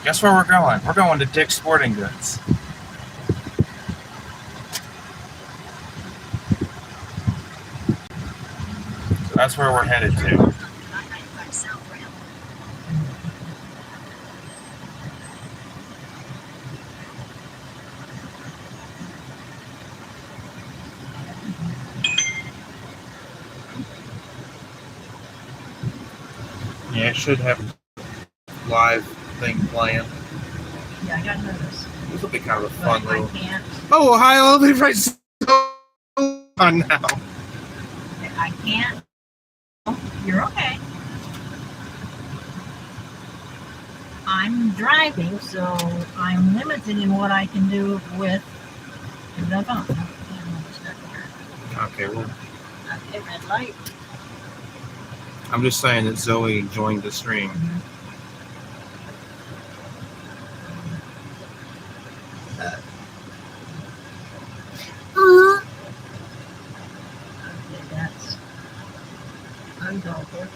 Guess where we're going? We're going to Dick's Sporting Goods. So that's where we're headed to. Yeah, it should have a live thing playing. Yeah, I got notice. This will be kind of a fun But little. I can't. Oh, Ohio, I'll be right on now. I can't. Oh, you're okay. I'm driving, so I'm limited in what I can do with the phone. Okay, well, Okay, red light. I'm just saying that Zoe joined the stream. Okay, that's undoubted.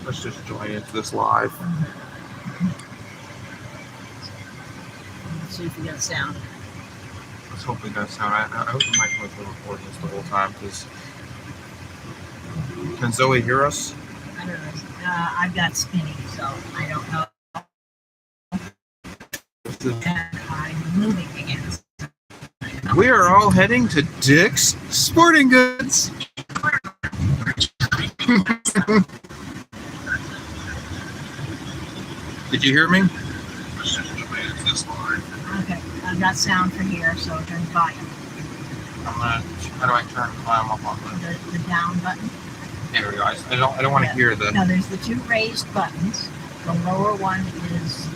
Let's just join into this live. Let's see if we got sound. Let's hope we got sound. I hope the microphone's been recording this the whole time, because can Zoe hear us? I don't know. I've got spinning, so I don't know. I'm moving again. We are all heading to Dick's Sporting Goods. Did you hear me? Okay, I've got sound for here, so turn the volume. How do I turn the volume up on The down button. There we go. I don't want to hear the. No, there's the two raised buttons. The lower one is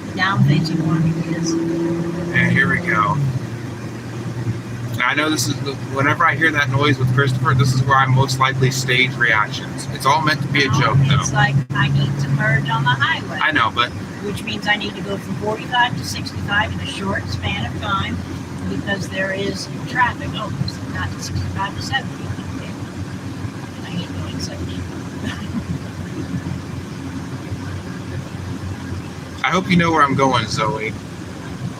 the down-facing one is. And here we go. I know this is whenever I hear that noise with Christopher, this is where I most likely stage reactions. It's all meant to be a joke, though. It's like I need to merge on the highway. I know, but which means I need to go from 45 to 65 in a short span of time because there is traffic. Oh, it's not 65 to 70. Okay. I hate going 70. I hope you know where I'm going, Zoe.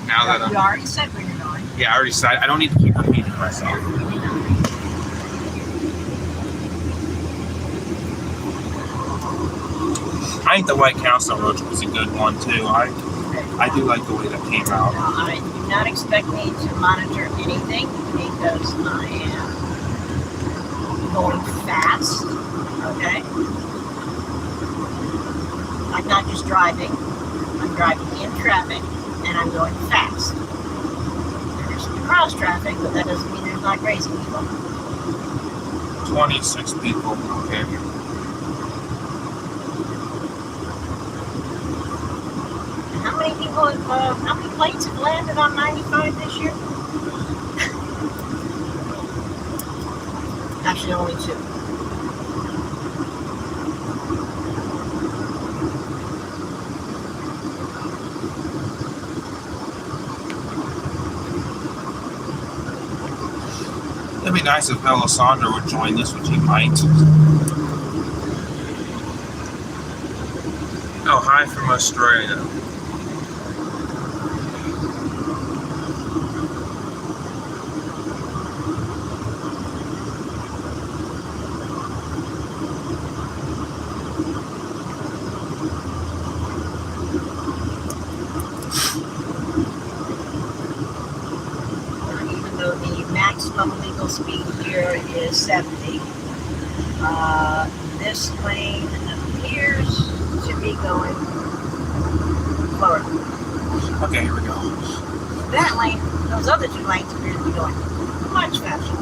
Now that You already said where you're going. Yeah, I already said. I don't need to keep repeating myself. I think the White Castle Roach was a good one too. I do like the way that came out. I do not expect me to monitor anything because I am going fast. Okay, I'm not just driving. I'm driving in traffic and I'm going fast. There's cross traffic, but that doesn't mean there's not crazy people. 26 people. Okay. How many people how many planes have landed on 95 this year? Actually, only 2. It'd be nice if Alessandro would join this, which he might. Oh, hi from Australia. Even though the maximum legal speed here is 70, this lane appears to be going Florida. Okay, here we go. That lane, those other 2 lanes appear to be going much faster.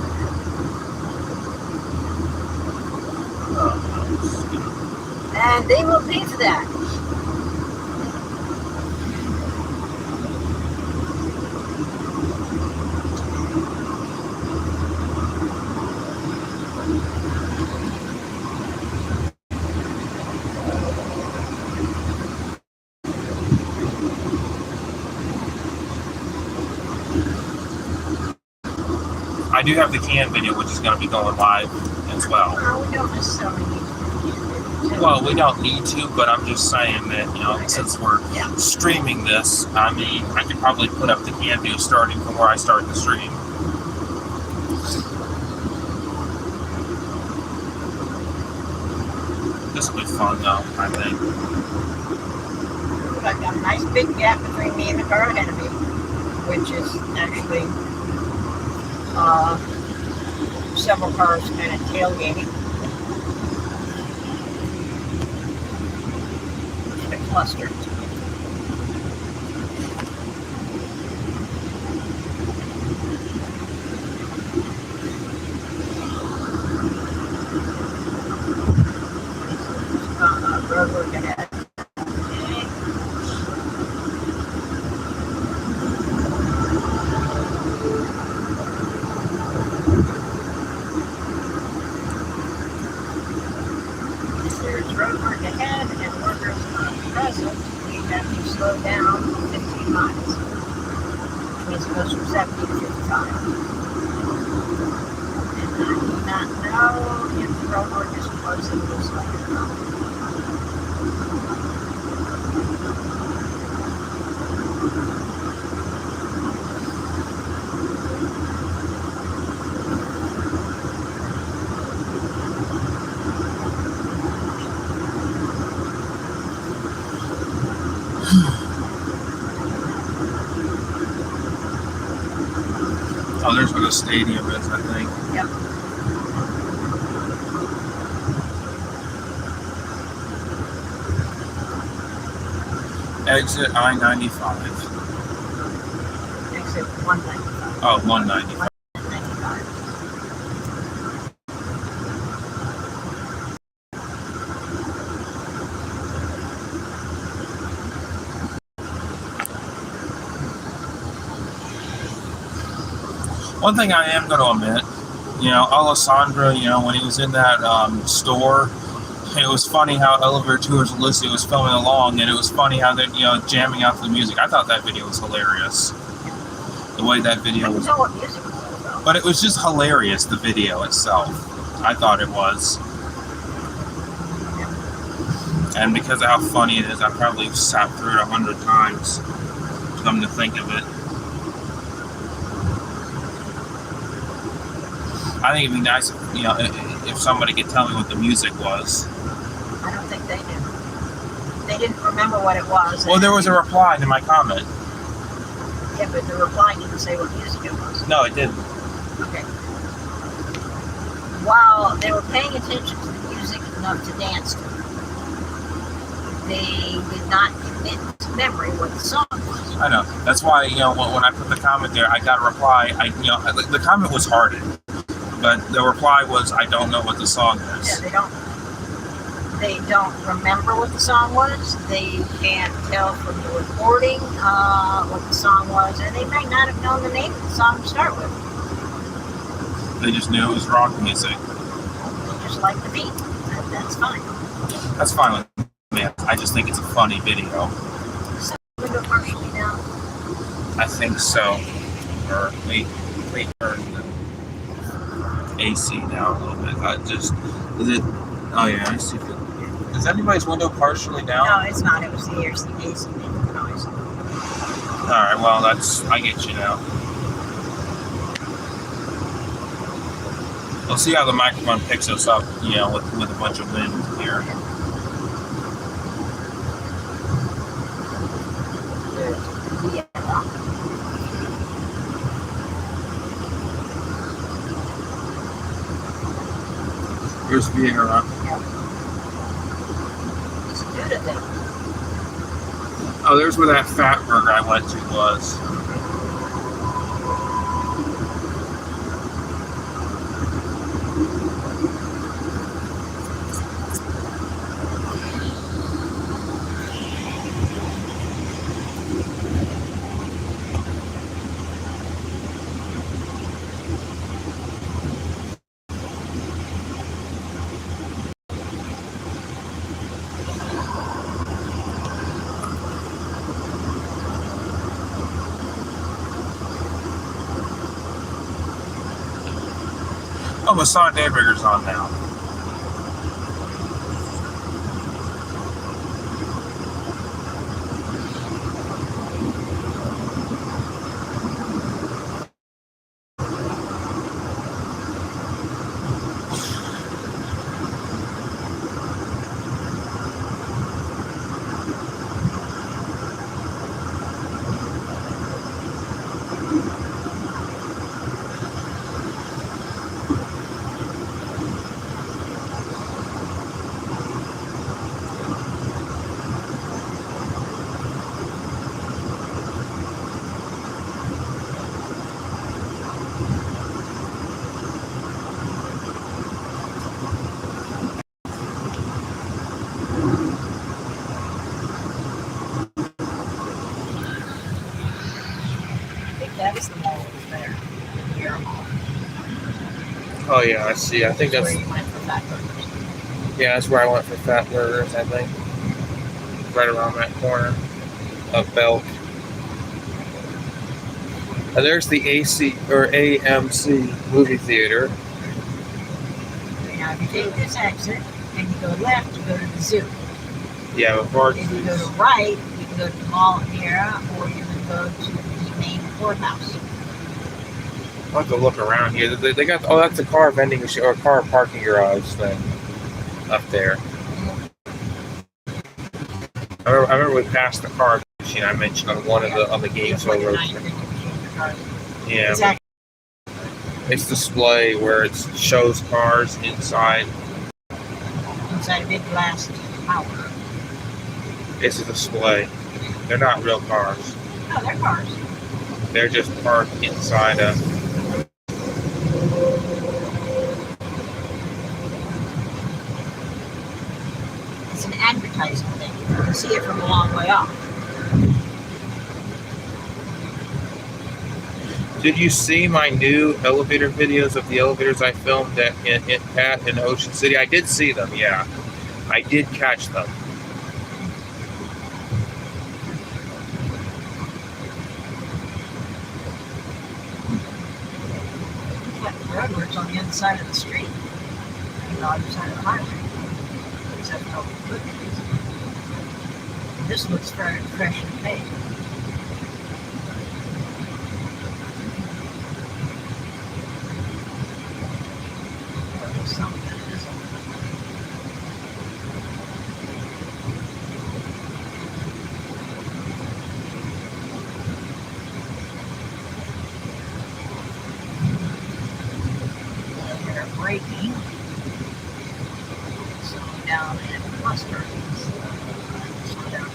And they will pay for that. I do have the can video, which is going to be going live as well. No, we don't necessarily need to do too. Well, we don't need to, but I'm just saying that, you know, since we're streaming this, I mean, I could probably put up the can do starting from where I start the stream. This will be fun, though, I think. I've got a nice big gap between me and the car ahead of me, which is actually several cars kind of tailgating. It's a cluster. Road work ahead. There's road work ahead and workers not present. We have to slow down 15 miles. Which means it goes from 70 to 55. And I do not know if the road work is closing this way or not. Oh, there's where the stadium is, I think. Yep. Exit I-95. Exit 195. Oh, 195. 195. One thing I am going to admit, you know, Alessandra, you know, when he was in that store, it was funny how Elevator Tours Lucy was filming along, and it was funny how they're, you know, jamming out to the music. I thought that video was hilarious. The way that video was. I don't know what music it was, though. But it was just hilarious, the video itself. I thought it was. And because of how funny it is, I probably sat through it 100 times, come to think of it. I think it'd be nice, if, you know, if somebody could tell me what the music was. I don't think they did. They didn't remember what it was. Well, there was a reply to my comment. Yeah, but the reply didn't say what music it was. No, it didn't. Okay. While they were paying attention to the music enough to dance to, they did not commit to memory what the song was. I know. That's why, you know, when I put the comment there, I got a reply. The comment was hearted, but the reply was, I don't know what the song is. Yeah, they don't remember what the song was. They can't tell from the recording what the song was, and they might not have known the name of the song to start with. They just knew it was rock music. They just like the beat. That's fine. That's fine with me. I just think it's a funny video. So window partially down. I think so. Or wait, turn the AC down a little bit. Is it? Oh yeah, I see. Is anybody's window partially down? No, it's not. It was the AC making the noise. All right. Well, I get you now. We'll see how the microphone picks us up, you know, with a bunch of wind here. Here's Vieira. It's a Buddha thing. Oh, there's where that fat burger I went to was. Oh, Masson Daybrigger's on now. Oh yeah, I see. I think That's that's where you went for fat burgers. yeah, that's where I went for fat burgers. I think right around that corner of Belk. And there's the AC or AMC movie theater. Now, if you take this exit and you go left, you go to the zoo. Yeah, before If you go to right, you can go to the Mall of Mira, or you can go to the main courthouse. I'll have to look around here. They got that's a car vending machine or car parking garage thing up there. I remember we passed the car machine I mentioned on one of the on the games Like road. Yeah, Exactly. it's display where it shows cars inside. Inside a big glass tower. It's a display. They're not real cars. No, they're cars. They're just parked inside a. It's an advertising thing. You can see it from a long way off. Did you see my new elevator videos of the elevators I filmed in Ocean City? I did see them, yeah. I did catch them. Like the road where it's on the other side of the street. On the other side of the highway. Except for all the food trees. This looks very fresh and paved. Braking, slowing down in cluster. Slow down.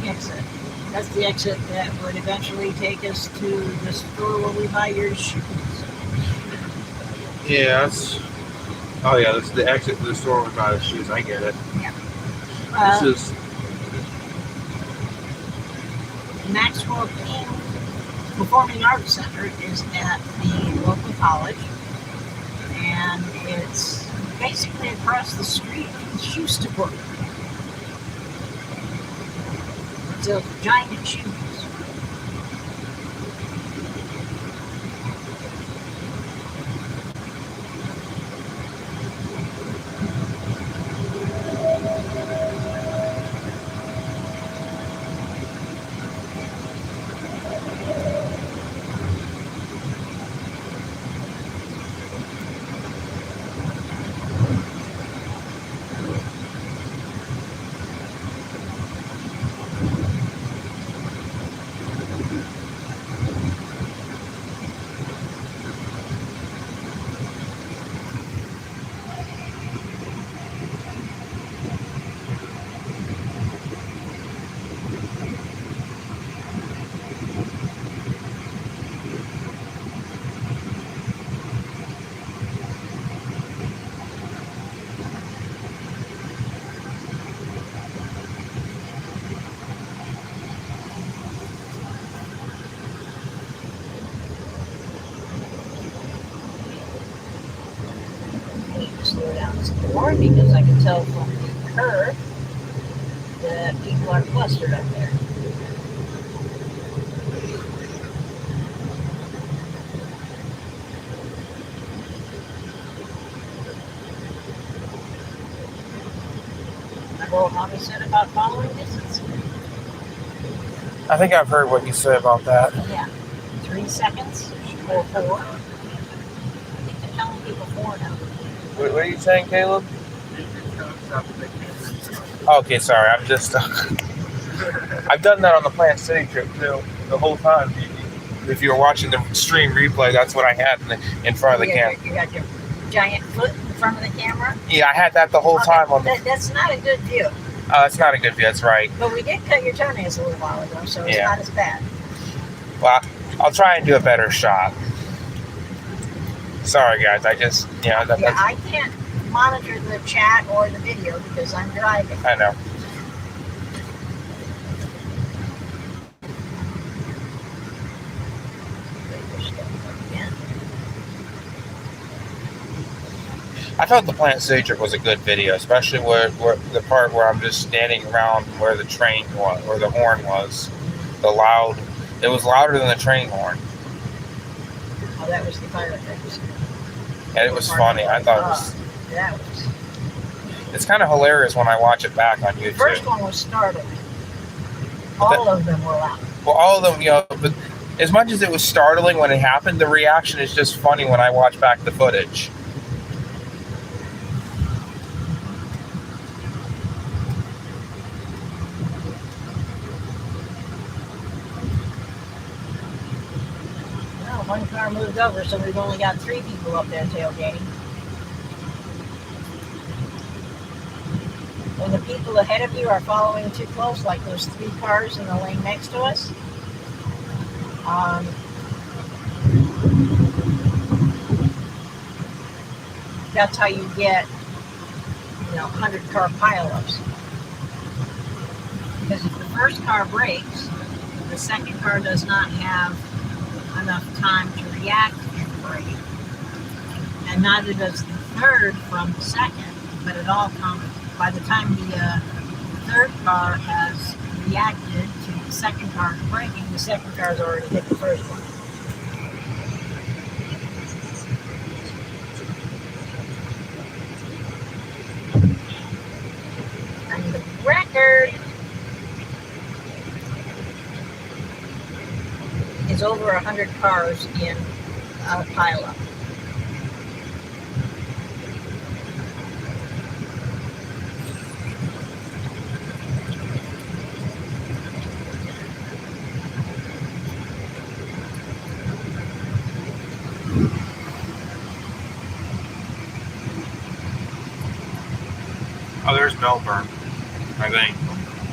Exit. That's the exit that would eventually take us to the store where we buy your shoes. Yeah, that's. Oh yeah, that's the exit to the store we buy the shoes. I get it. Yeah. This is Maxwell King Performing Arts Center is at the local college, and it's basically across the street from the shoe store. It's a giant shoes. Slow down some more because I can tell from the curve that people are clustered up there. Remember what Mommy said about following distance? I think I've heard what you say about that. Yeah. 3 seconds or 4. I think they're telling people 4 now. What are you saying, Caleb? Okay, sorry. I'm just... I've done that on the Plant City trip, too. The whole time. If you were watching the stream replay, that's what I had in front of the camera. You got your giant foot in front of the camera? Yeah, I had that the whole time. That's not a good view. That's not a good view, that's right. But we did cut your toenails a little while ago, so it's not as bad. Well, I'll try and do a better shot. Sorry, guys. I just, I can't monitor the chat or the video because I'm driving. I know. I thought the Plant City trip was a good video, especially where the part where I'm just standing around where the train was, where the horn was. It was louder than the train horn. Oh, that was the fireworks. And it was funny. I thought it was... That was... It's kind of hilarious when I watch it back on YouTube. The first one was startling. All of them were loud. Well, all of them, but as much as it was startling when it happened, the reaction is just funny when I watch back the footage. One car moved over, so we've only got 3 people up there tailgating. When the people ahead of you are following too close, like those 3 cars in the lane next to us, that's how you get, 100-car pileups. Because if the first car brakes, the second car does not have enough time to react and brake, and neither does the third from the second, but it all comes by the time the third car has reacted to the second car's braking. The second car's already hit the first one. And the record is over 100 cars in a pileup. Oh, there's Melbourne, I think.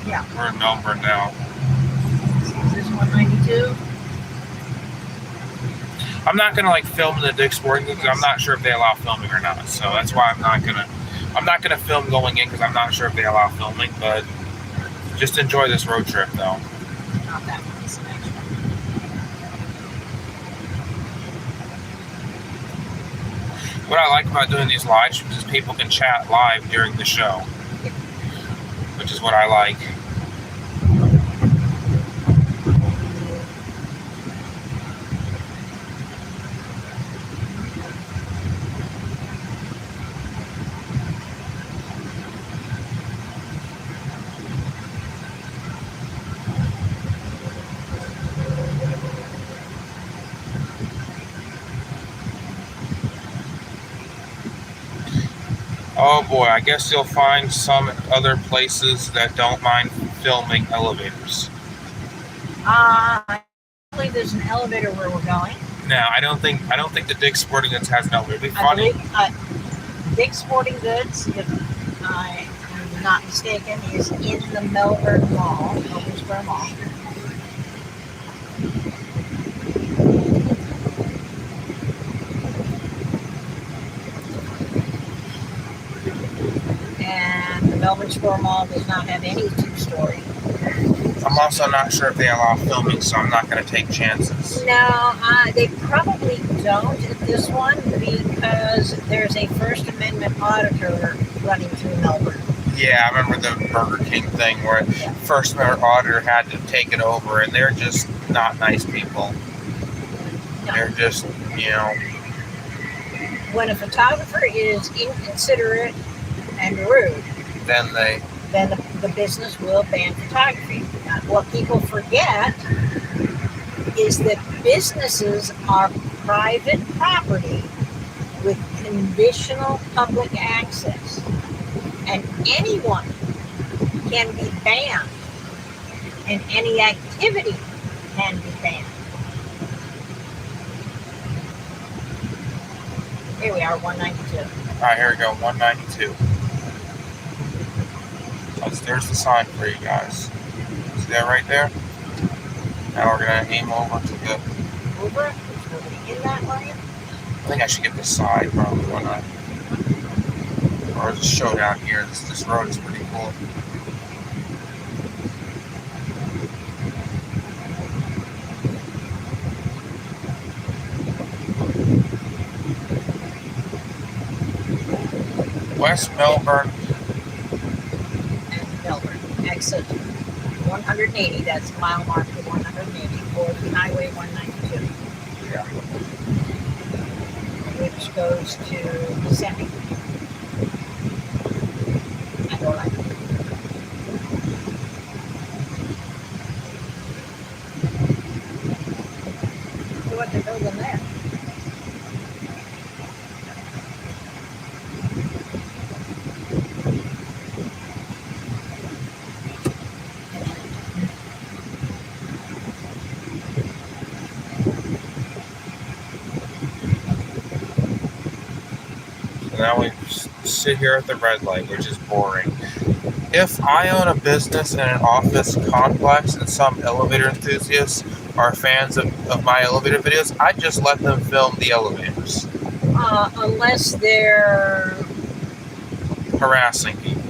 Yeah. We're in Melbourne now. Is this 192? I'm not gonna film the Dick's Sporting Goods because I'm not sure if they allow filming or not. So that's why I'm not gonna film going in because I'm not sure if they allow filming. But just enjoy this road trip, though. Not that one. It's the next one. What I like about doing these live streams is people can chat live during the show, which is what I like. Oh boy, I guess you'll find some other places that don't mind filming elevators. I believe there's an elevator where we're going. No, I don't think the Dick's Sporting Goods has an elevator. It'd be funny. I believe Dick's Sporting Goods, if I am not mistaken, is in the Melbourne Mall, Melbourne Square Mall. And the Melbourne Square Mall does not have any 2-story. I'm also not sure if they allow filming, so I'm not going to take chances. No, they probably don't at this one because there's a First Amendment auditor running through Melbourne. Yeah, I remember the Burger King thing where First Amendment auditor had to take it over, and they're just not nice people. No. They're just, When a photographer is inconsiderate and rude, then then the business will ban photography. What people forget is that businesses are private property with conditional public access, and anyone can be banned, and any activity can be banned. Here we are, 192. All right, here we go, 192. There's the sign for you guys. See that right there? Now we're gonna aim over to the. Over? There's nobody in that lane. I think I should get this side probably, why not? Or just show down here. This road is pretty cool. West Melbourne. And Melbourne. Exit 180. That's mile marker 180 for the Highway 192. Yeah. Which goes to Semi. I go like what they're building there. Now we sit here at the red light, which is boring. If I own a business and an office complex and some elevator enthusiasts are fans of my elevator videos, I just let them film the elevators. Unless they're Harassing people.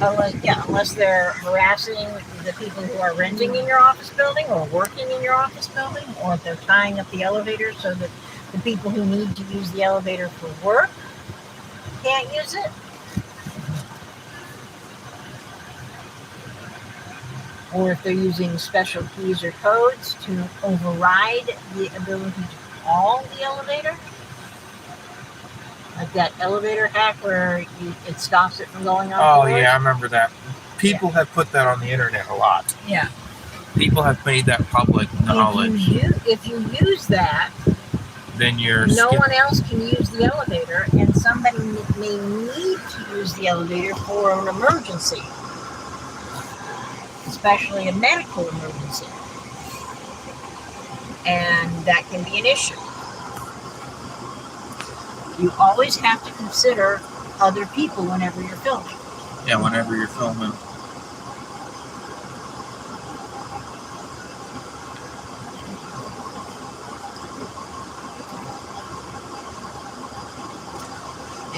unless they're harassing the people who are renting in your office building or working in your office building, or if they're tying up the elevator so that the people who need to use the elevator for work can't use it. Or if they're using special keys or codes to override the ability to call the elevator. Like that elevator hack where it stops it from going on. Oh, yeah, I remember that. People have put that on the internet a lot. Yeah. People have made that public knowledge. If you use that, Then you're no one else can use the elevator, and somebody may need to use the elevator for an emergency, especially a medical emergency. And that can be an issue. You always have to consider other people whenever you're filming. Yeah, whenever you're filming.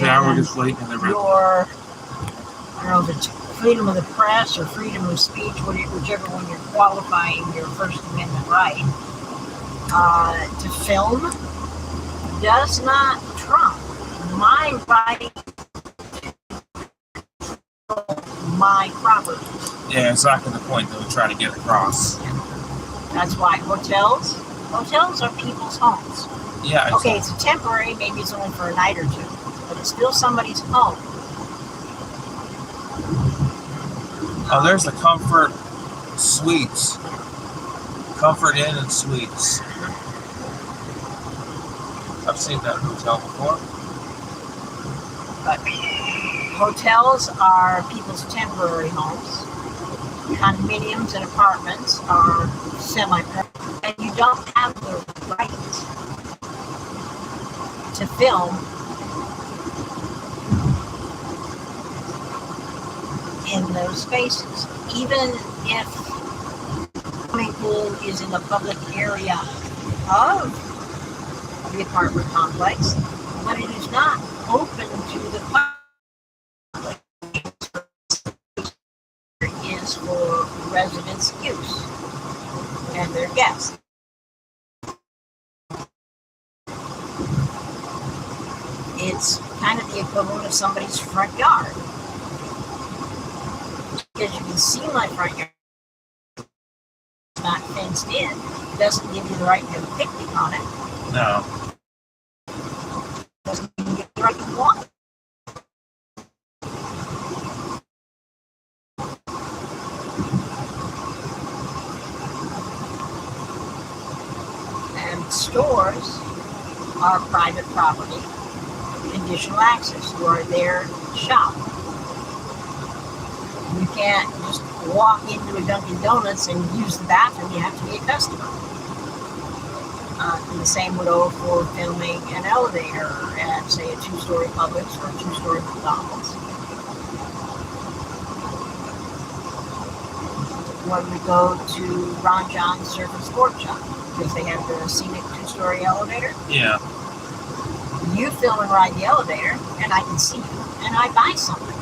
Now we're just waiting in the red light. Your, I don't know if it's freedom of the press or freedom of speech, whichever one you're qualifying your First Amendment right, to film does not trump my right to my property. Yeah, exactly the point that we're trying to get across. That's why hotels are people's homes. Yeah. Exactly. Okay, it's a temporary, maybe it's only for a night or two, but it's still somebody's home. Oh, there's the Comfort Suites. Comfort Inn and Suites. I've seen that hotel before. But hotels are people's temporary homes. Condominiums and apartments are semi-permanent. And you don't have the right to film in those spaces. Even if the swimming pool is in the public area of the apartment complex, but it is not open to the public. It is for residents' use and their guests. It's kind of the equivalent of somebody's front yard. Because you can see my front yard. It's not fenced in. It doesn't give you the right to have a picnic on it. No. It doesn't even give you the right to walk. stores are private property, conditional access. You are there to shop. You can't just walk into a Dunkin' Donuts and use the bathroom. You have to be a customer. And the same would go for filming an elevator at, say, a 2-story Publix or a 2-story McDonald's. When we go to Ron John's Surf and Sport Shop, because they have the scenic 2-story elevator. Yeah. You film and ride the elevator, and I can see you, and I buy something.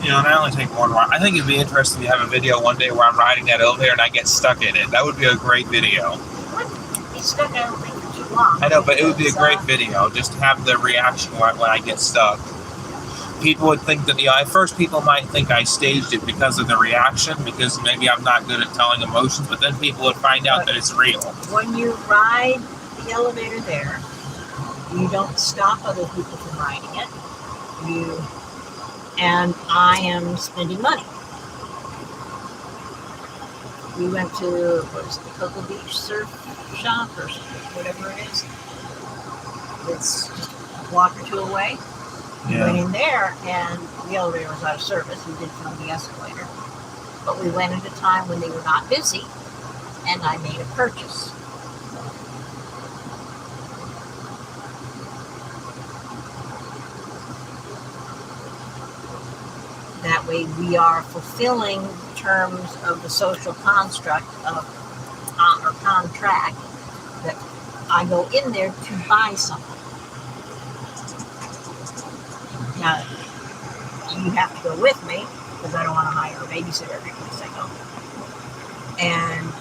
You know, and I only take one ride. I think it'd be interesting to have a video one day where I'm riding that elevator and I get stuck in it. That would be a great video. I wouldn't be stuck in everything for too long. I know, but it would be a great video just to have the reaction when I get stuck. People would think that, at first people might think I staged it because of the reaction, because maybe I'm not good at telling emotions, but then people would find out that it's real. When you ride the elevator there, you don't stop other people from riding it. And I am spending money. We went to, what is it, the Cocoa Beach Surf Shop or whatever it is. It's just a block or two away. We went in there and the elevator was out of service. We did film the escalator. But we went at a time when they were not busy, and I made a purchase. That way we are fulfilling terms of the social construct of or contract that I go in there to buy something. Now, you have to go with me because I don't want to hire a babysitter every place I go. And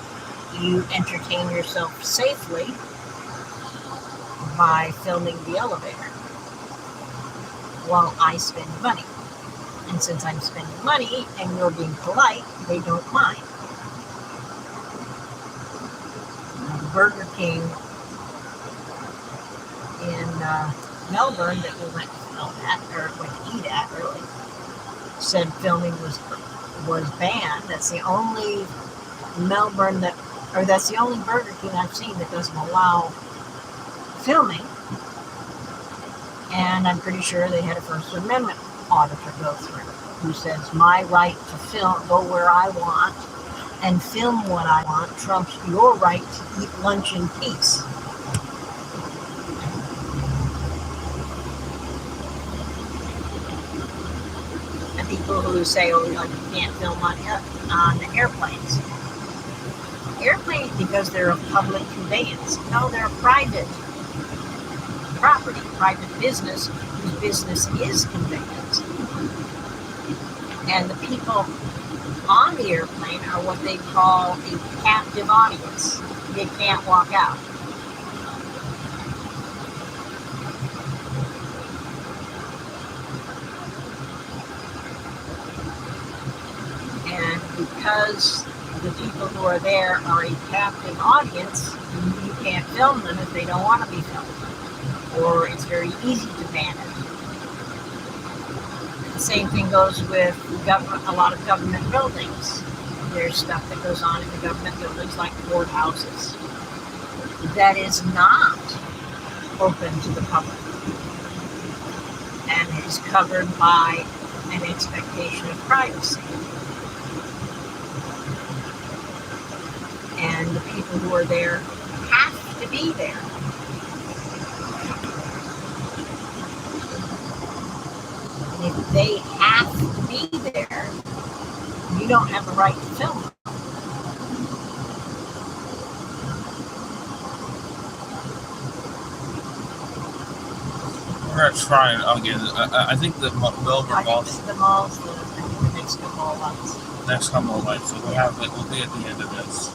you entertain yourself safely by filming the elevator while I spend money. And since I'm spending money and you're being polite, they don't mind. Burger King in Melbourne that we went to film at, or went to eat at, really, said filming was banned. That's the only that's the only Burger King I've seen that doesn't allow filming. And I'm pretty sure they had a First Amendment auditor go through who says my right to film, go where I want and film what I want trumps your right to eat lunch in peace. And people who say, oh, you can't film on the airplanes. Airplanes, because they're a public conveyance. No, they're private property, private business, whose business is conveyance. And the people on the airplane are what they call a captive audience. They can't walk out. And because the people who are there are a captive audience, you can't film them if they don't want to be filmed. Or it's very easy to ban it. The same thing goes with a lot of government buildings. There's stuff that goes on in the government buildings like courthouses that is not open to the public and is covered by an expectation of privacy. And the people who are there have to be there. If they have to be there, you don't have the right to film them. We're going to try it again. I think the Melbourne malls. The malls, the next couple of months. Next couple of lights. So we'll be at the end of this.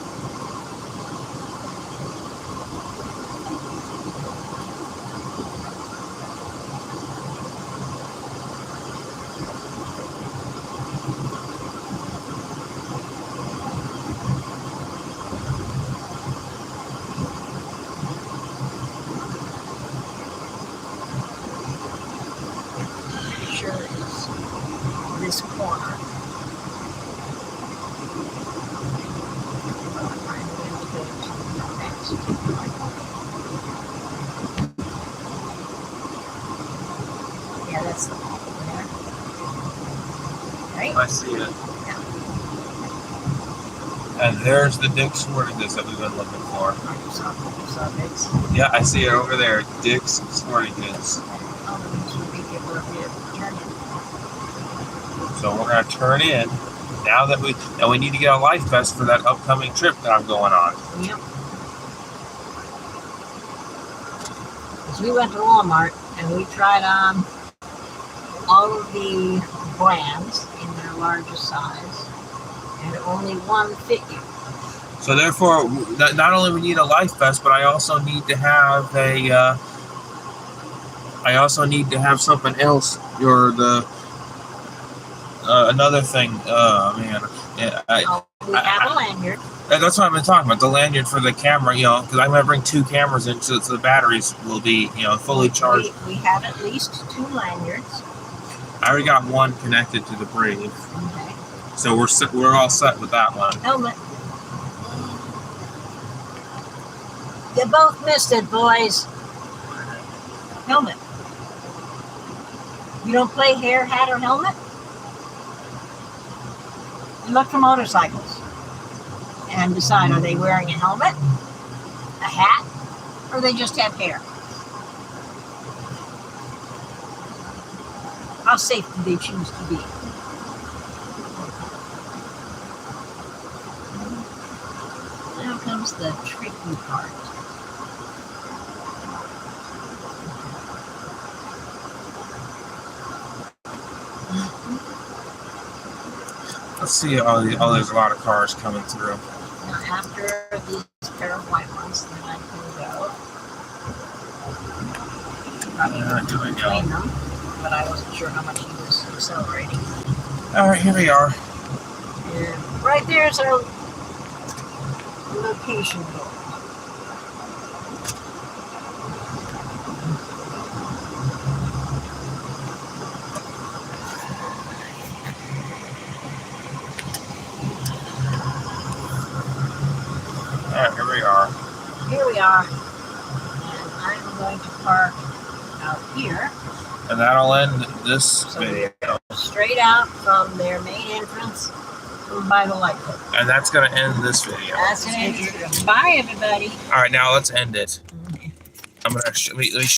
This corner. I'm going to go to the next. Yeah, that's the wall there. Right? I see it. Yeah. And there's the Dick's Sporting Goods that we've been looking for. You saw Dick's. Yeah, I see it over there. Dick's Sporting Goods. So we're gonna turn in now that we need to get a life vest for that upcoming trip that I'm going on. Yep. Because we went to Walmart and we tried on all of the brands in their largest size, and only one fit you. So therefore, not only we need a life vest, but I also need to have something else. Or another thing. Man, yeah, We have a lanyard. That's what I've been talking about. The lanyard for the camera, because I'm gonna bring 2 cameras in, so the batteries will be, fully charged. We have at least 2 lanyards. I already got one connected to the Brave, Okay. so we're all set with that one. Helmet. You both missed it, boys. Helmet. You don't play hair, hat, or helmet? You look for motorcycles and decide, are they wearing a helmet, a hat, or they just have hair? How safe do they choose to be? Now comes the tricky part. Let's see. Oh, there's a lot of cars coming through. Now after these pair of white ones, then I can go. Here we go. Clean them, but I wasn't sure how much he was accelerating. All right, here we are. And right there's our location door. All right, here we are. Here we are, and I'm going to park out here. And that'll end this video. Straight out from their main entrance by the light pole. And that's going to end this video. That's it. Bye, everybody. All right, now let's end it. I'm going to